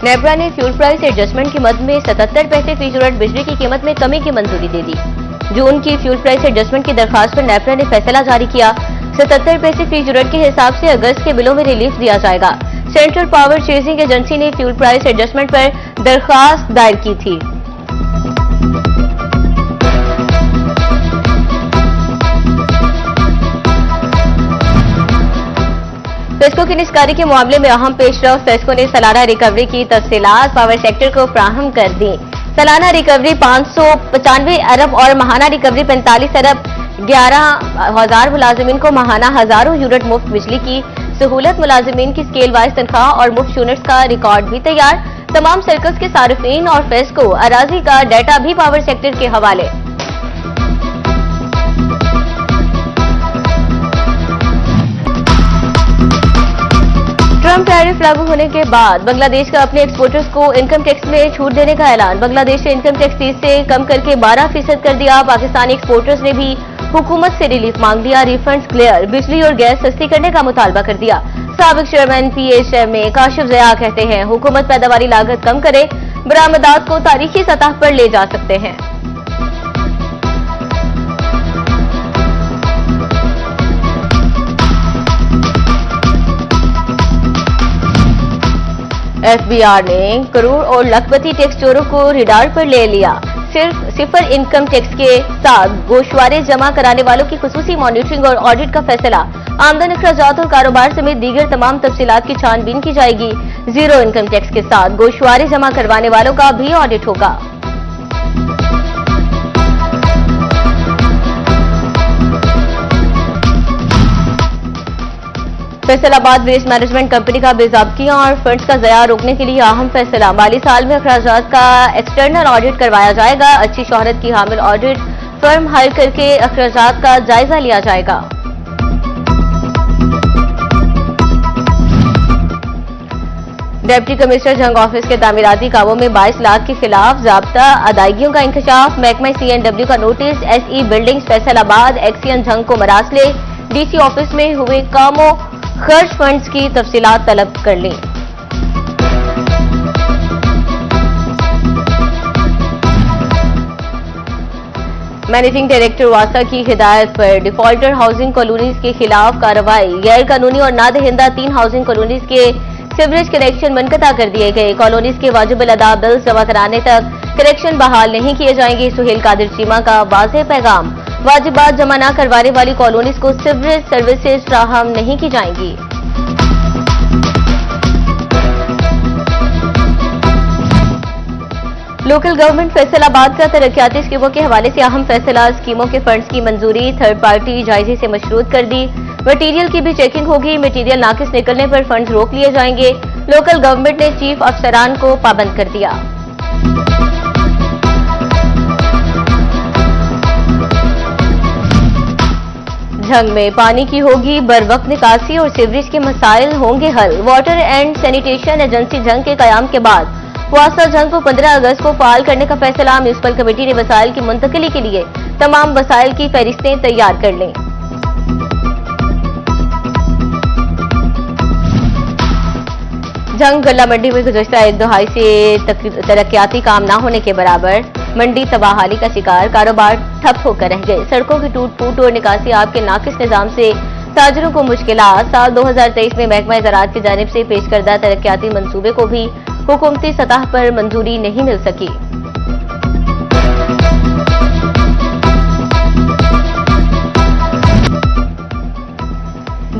नेपरा ने fuel price adjustment की मद में 77 पैसे फी यूनिट बिजली की कीमत में कमी की मंजूरी दे दी। जून की फ्यूल प्राइस एडजस्टमेंट की दरखास्त पर नेपरा ने फैसला जारी किया। 77 पैसे फी यूनिट के हिसाब से अगस्त के बिलों में रिलीफ दिया जाएगा। सेंट्रल पावर चेजिंग एजेंसी ने फ्यूल प्राइस एडजस्टमेंट पर दरखास्त दायर की थी। फेस्को की निस्कारी के मामले में अहम पेशरफ। फेस्को ने सालाना रिकवरी की तफसीलात पावर सेक्टर को फ्राहम कर दी। सालाना रिकवरी 595 अरब और माहाना रिकवरी 45 अरब। 11,000 मुलाजिमीन को माहाना हजारों यूनिट मुफ्त बिजली की सहूलत। मुलाजिमीन की स्केल वाइज तनख्वाह और मुफ्त यूनिट्स का रिकॉर्ड भी तैयार। तमाम सर्कल्स के सारिफीन और फेस्को अराजी का डाटा भी पावर सेक्टर के हवाले। ट्रम्प टैरिफ लागू होने के बाद बांग्लादेश का अपने एक्सपोर्टर्स को इनकम टैक्स में छूट देने का ऐलान। बांग्लादेश से इनकम टैक्स 30 से कम करके 12% कर दिया। पाकिस्तानी एक्सपोर्टर्स ने भी हुकूमत से रिलीफ मांग लिया। रिफंड्स क्लियर, बिजली और गैस सस्ती करने का मुतालबा कर दिया। साबिक चेयरमैन PHMA काशिफ ज़िया कहते हैं हुकूमत पैदावारी लागत कम करे, बरामदात को तारीखी सतह पर ले जा सकते हैं। FBR ने करोड़ और लखपति टैक्स चोरों को रिडार पर ले लिया। सिर्फ सिफर इनकम टैक्स के साथ गोशवारे जमा कराने वालों की खुसूसी मॉनिटरिंग और ऑडिट का फैसला। आमदन अखराजात और कारोबार समेत दीगर तमाम तफसीलात की छानबीन की जाएगी। जीरो इनकम टैक्स के साथ गोशवारे जमा करवाने वालों का भी ऑडिट होगा। फैसलाबाद वेस्ट मैनेजमेंट कंपनी का बेज़ाब्तियां और फंड्स का ज़या रोकने के लिए अहम फैसला। माली साल में अखराजात का एक्सटर्नल ऑडिट करवाया जाएगा। अच्छी शोहरत की हामिल ऑडिट फर्म हायर करके अखराजात का जायजा लिया जाएगा। डिप्टी कमिश्नर जंग ऑफिस के तामीराती कामों में 22 लाख के खिलाफ ज़ाब्ता अदायगियों का इंकशाफ। महकमा CNW का नोटिस। SE बिल्डिंग्स फैसलाबाद एक्सियन जंग को मरासले। DC ऑफिस में हुए कामों खर्च फंड्स की तफसीलात तलब कर ली। मैनेजिंग डायरेक्टर वासा की हिदायत पर डिफॉल्टर हाउसिंग कॉलोनीज के खिलाफ कार्रवाई। गैर कानूनी और नादहिंदा 3 हाउसिंग कॉलोनीज के सीवरेज कनेक्शन मुनक़ता कर दिए गए। कॉलोनीज के वाजिब अदा बिल्स जमा कराने तक कनेक्शन बहाल नहीं किए जाएंगे। सुहेल कादिर चीमा का वाज़ेह पैगाम। वाजिबात जमा न करवाने वाली कॉलोनीज को सीवरेज सर्विसेज फ्राहम नहीं की जाएंगी। लोकल गवर्नमेंट फैसलाबाद का तरक्याती स्कीमों के हवाले से अहम फैसला। स्कीमों के फंड्स की मंजूरी थर्ड पार्टी जायजे से मशरूत कर दी। मटीरियल की भी चेकिंग होगी। मटीरियल नाकिस निकलने पर फंड्स रोक लिए जाएंगे। लोकल गवर्नमेंट ने चीफ अफसरान को पाबंद कर दिया। झंग में पानी की होगी बरवक्त निकासी और सीवरेज के मसाइल होंगे हल। Water and sanitation agency Jhang के कयाम के बाद वासा झंग को 15 अगस्त को फाल करने का फैसला। म्यूनिसिपल कमेटी ने वसाइल की मुंतकिली के लिए तमाम वसाइल की फहरिस्तें तैयार कर लें। झंग गल्ला मंडी में गुज़श्ता एक दहाई से तरक्याती काम न होने के बराबर। मंडी तबाहाली का शिकार, कारोबार ठप होकर रह गए। सड़कों की टूट फूट और निकासी आपके नाकिस निजाम से ताजरों को मुश्किलात। साल 2023 में महकमा ज़राअत की जानिब से पेश करदा तरक्याती मंसूबे को भी हुकूमती सतह पर मंजूरी नहीं मिल सकी।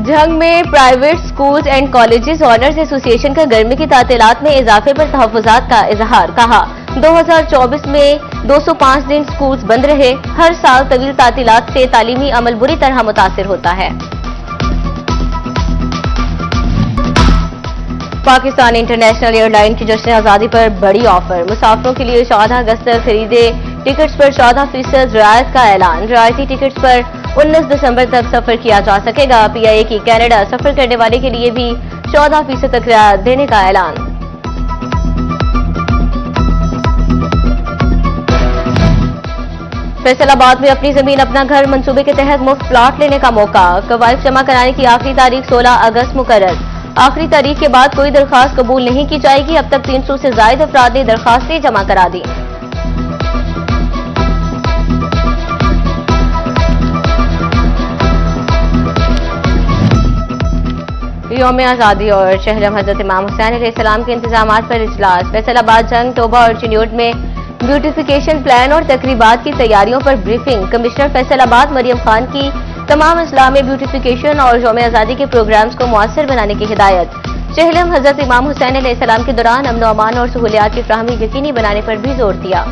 झंग में private schools and colleges owners association का गर्मी की तातीलात में इजाफे पर तहफ़्फ़ुज़ात का इजहार। कहा 2024 में 205 दिन स्कूल्स बंद रहे। हर साल तवील तातीलात से तालीमी अमल बुरी तरह मुतासिर होता है। पाकिस्तान इंटरनेशनल एयरलाइन की जश्न आज़ादी पर बड़ी ऑफर। मुसाफिरों के लिए 14 अगस्त तक खरीदे टिकट्स पर 14% रियायत का ऐलान। रियायती टिकट्स पर 19 दिसंबर तक सफर किया जा सकेगा। PIA की कनाडा सफर करने वाले के लिए भी 14% तक रियायत देने का ऐलान। फैसलाबाद में अपनी जमीन अपना घर मंसूबे के तहत मुफ्त प्लॉट लेने का मौका। कवायद जमा कराने की आखिरी तारीख 16 अगस्त मुकर्रर। आखिरी तारीख के बाद कोई दरखास्त कबूल नहीं की जाएगी। अब तक 300 से ज्यादा अफराद ने दरखास्तें जमा करा दी। यौम आज़ादी और शहर हजरत इमाम हुसैन अलैहिस्सलाम के इंतजामात पर इजलास। फैसलाबाद, जंग, तोबा और चिन्योट में ब्यूटिफिकेशन प्लान और तकरीबात की तैयारियों पर ब्रीफिंग। कमिश्नर फैसलाबाद मरियम खान की तमाम अजला में ब्यूटिफिकेशन और यौम आज़ादी के प्रोग्राम्स को मुअस्सर बनाने की हिदायत। शहर हजरत इमाम हुसैन अलैहिस्सलाम के दौरान अमन व अमान और सहूलियात की फराहमी यकीनी बनाने पर भी जोर दिया।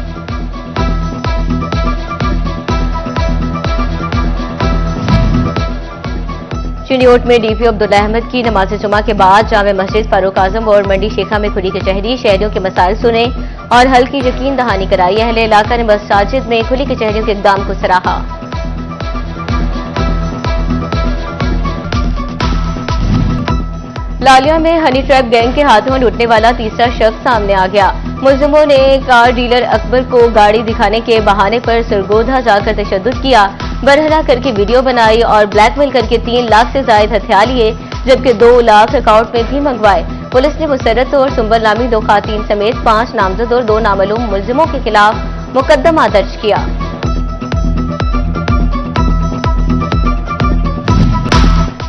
चिन्योट में डीपी अब्दुल्ला अहमद की नमाज जुमा के बाद जामे मस्जिद, फारूक आजम और मंडी शेखा में खुली कचहरी। शहरियों के मसाइल सुने और हल की यकीन दहानी कराई। अहले इलाका ने मसाजिद में खुली कचहरियों के इक़दाम को सराहा। लालिया में हनी ट्रैप गैंग के हाथों लूटने वाला तीसरा शख्स सामने आ गया। मुलजिमों ने कार डीलर अकबर को गाड़ी दिखाने के बहाने पर सरगोधा जाकर तशद्दुद किया, बरहला करके वीडियो बनाई और ब्लैकमेल करके 3 लाख से ज्यादा हथियार लिए, जबकि 2 लाख अकाउंट में भी मंगवाए। पुलिस ने मुसरत और सुंबर नामी 2 खातीन समेत 5 नामजद और 2 नामालूम मुलजिमों के खिलाफ मुकदमा दर्ज किया।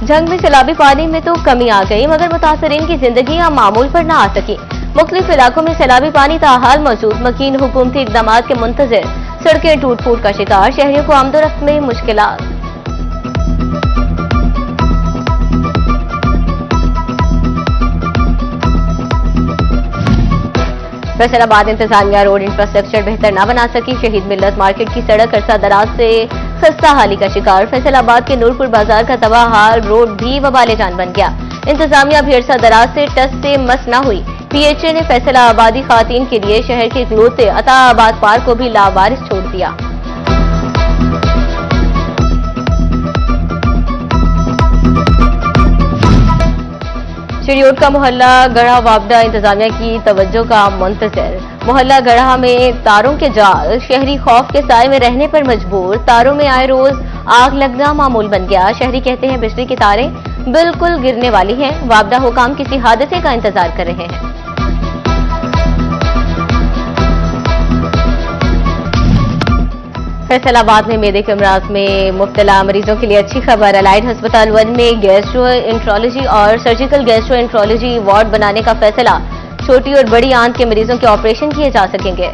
जंग में सैलाबी पानी में तो कमी आ गई, मगर मुतासरीन की जिंदगी अब मामूल पर न आ सकी। मुख्तलिफ इलाकों में सैलाबी पानी ताहाल मौजूद, मकीन हुकूमती इक़दामात के मुंतज़िर। सड़कें टूट फूट का शिकार, शहरियों को आमदोरफ्त में मुश्किलात। फैसलाबाद इंतजामिया रोड इंफ्रास्ट्रक्चर बेहतर न बना सकी। शहीद मिल्लत मार्केट की सड़क अरसा दराज से खस्ता हाली का शिकार। फैसलाबाद के नूरपुर बाजार का तबाह हाल रोड भी वबाले जान बन गया। इंतजामिया भी अरसा दराज से टस से मस न हुई। पीएचए ने फैसलाबादी खातीन के लिए शहर के इकलौते अताबाद पार्क को भी लावारिस छोड़ दिया। चिड़ियोट का मोहल्ला गढ़ा वापडा इंतजामिया की तवज्जो का मुंतज़िर। मोहल्ला गढ़ा में तारों के जाल, शहरी खौफ के साए में रहने पर मजबूर। तारों में आए रोज आग लगना मामूल बन गया। शहरी कहते हैं बिजली की तारें बिल्कुल गिरने वाली हैं। वापडा हुकाम किसी हादसे का इंतजार कर रहे हैं। फैसलाबाद में मेदे के अमराज में मुब्तला मरीजों के लिए अच्छी खबर। अलाइड अस्पताल 1 में गैस्ट्रोएंट्रोलॉजी और सर्जिकल गैस्ट्रोएंट्रोलॉजी वार्ड बनाने का फैसला। छोटी और बड़ी आंत के मरीजों के ऑपरेशन किए जा सकेंगे।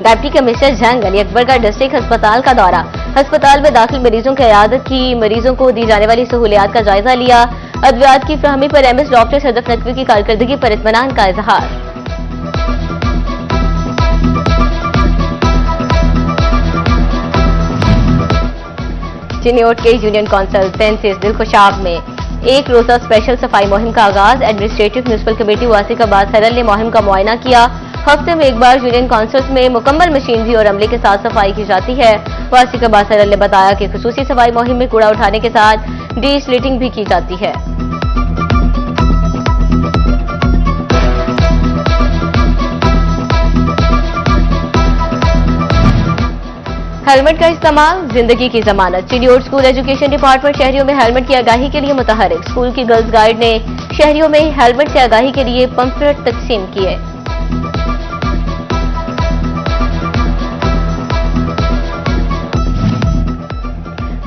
डिप्टी कमिश्नर जंग अली अकबर का डिस्ट्रिक्ट अस्पताल का दौरा। अस्पताल में दाखिल मरीजों की इयादत की, मरीजों को दी जाने वाली सहूलियात का जायजा लिया। अद्वियात की फ्राहमी पर एमएस डॉक्टर सदफ नकवी की कारकर्दगी पर इत्मीनान का इजहार। चिन्योट के यूनियन कौंसिल सेंसिस दिलखुशाब में एक रोजा स्पेशल सफाई मुहिम का आगाज। एडमिनिस्ट्रेटिव म्यूनिसिपल कमेटी वासिकाबाद सरल ने मुहिम का मुआयना किया। हफ्ते में एक बार यूनियन काउंसिल्स में मुकम्मल मशीनरी और अमले के साथ सफाई की जाती है। वासिकाबाद सरल ने बताया कि खुसूसी सफाई मुहिम में कूड़ा उठाने के साथ डी स्लिटिंग भी की जाती है। हेलमेट का इस्तेमाल जिंदगी की जमानत। चिड़ियोट स्कूल एजुकेशन डिपार्टमेंट शहरियों में हेलमेट की आगाही के लिए मुतहरिक। स्कूल की गर्ल्स गाइड ने शहरियों में हेलमेट से आगाही के लिए पंफलेट तकसीम किए।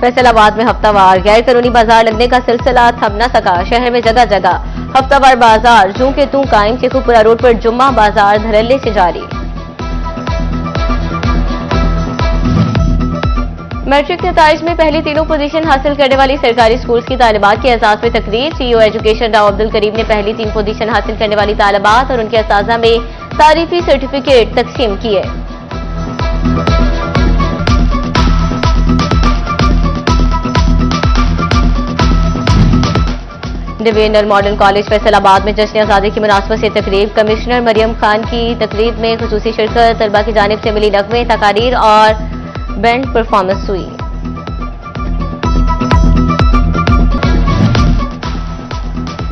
फैसलाबाद में हफ्तावार गैर कानूनी बाजार लगने का सिलसिला थम न सका। शहर में जगह जगह हफ्तावार बाजार जूं के तू कायम। शेखुपुरा रोड पर जुम्मा बाजार धड़ल्ले से जारी। मैट्रिक नताइज में पहली तीनों पोजीशन हासिल करने वाली सरकारी स्कूल्स की तालिबात के एजाज में तकरीर। सीईओ एजुकेशन राव अब्दुल करीम ने पहली 3 पोजीशन हासिल करने वाली तालिबात और उनके असाजा में तारीफी सर्टिफिकेट तकसीम किए। डिवीजनल मॉडर्न कॉलेज फैसलाबाद में जश्न आज़ादी की मुनासबत से तकरीब। कमिश्नर मरियम खान की तकरीब में खुसूसी शिरकत। तलबा की जानिब से मिली नगमे, तकारीर और बैंड परफॉर्मेंस हुई।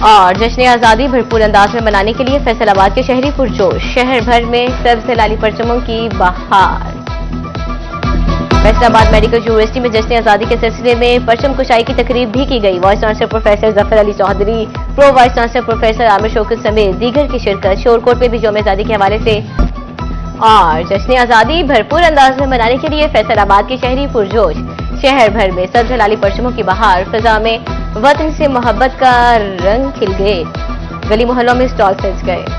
और जश्न आज़ादी भरपूर अंदाज में मनाने के लिए फैसलाबाद के शहरी पुरजोश। शहर भर में सर्वसलाली परचमों की बहार। फैसलाबाद मेडिकल यूनिवर्सिटी में जश्न आजादी के सिलसिले में परचम कुशाई की तकरीब भी की गई। Vice chancellor professor Zafar Ali Chaudhary, pro vice chancellor professor Aamir Shaukat समेत दीगर की शिरकत। शोरकोट में भी यौम आजादी के हवाले से और जश्न आजादी भरपूर अंदाज में मनाने के लिए फैसलाबाद के शहरी पुरजोश। शहर भर में सब्ज लाली परचमों की बहार, फिजा में वतन से मोहब्बत का रंग खिल गए। गली मोहल्लों में स्टॉल सज गए।